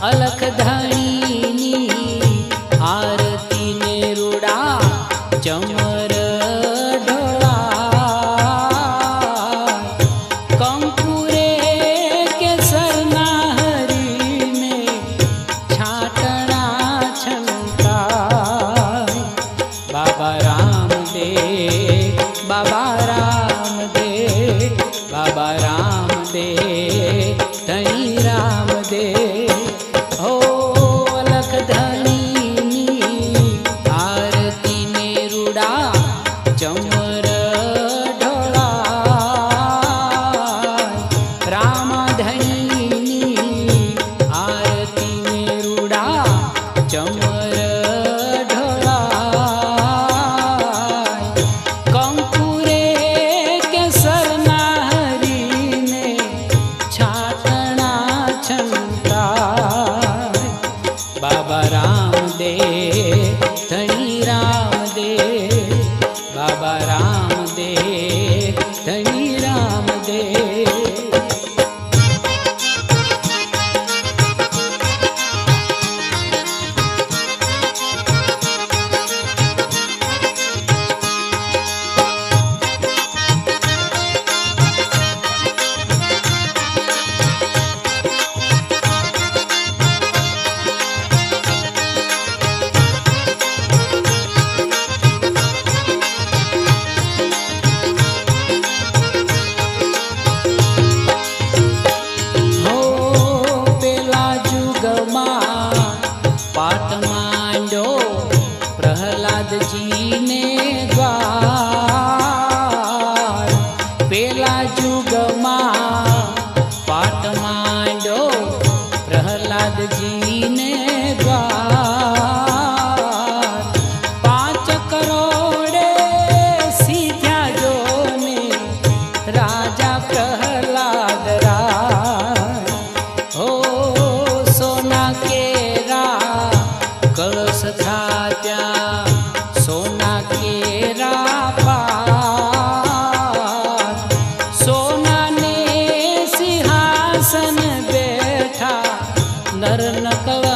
अलख धणी आरती ने रूड़ा चमर ढोला कंकुरे के सरनाहरी में छाटना छनका बाबा रामदेव बाबा रामदेव बाबा रामदेव धनी रामदेव हो अलख धनी आरती ने रूड़ा चमर ढोला राम धनी आरती ने रूड़ा चमर ढोला कंकुरे के सरनाहरी में छाटना छनका बाबा रामदेव धनी रामदेव बाबा रामदेव धनी रामदेव पाठ मांडो प्रहलाद जी ने द्वार पेला जुग पाठ मांडो प्रहलाद जी ने द्वार 5 करोड़े सीध्या जो ने राजा प्रहलाद राय हो सोना के कलश था त्या सोना केरा पार सोना ने सिंहासन बैठा नर नकवा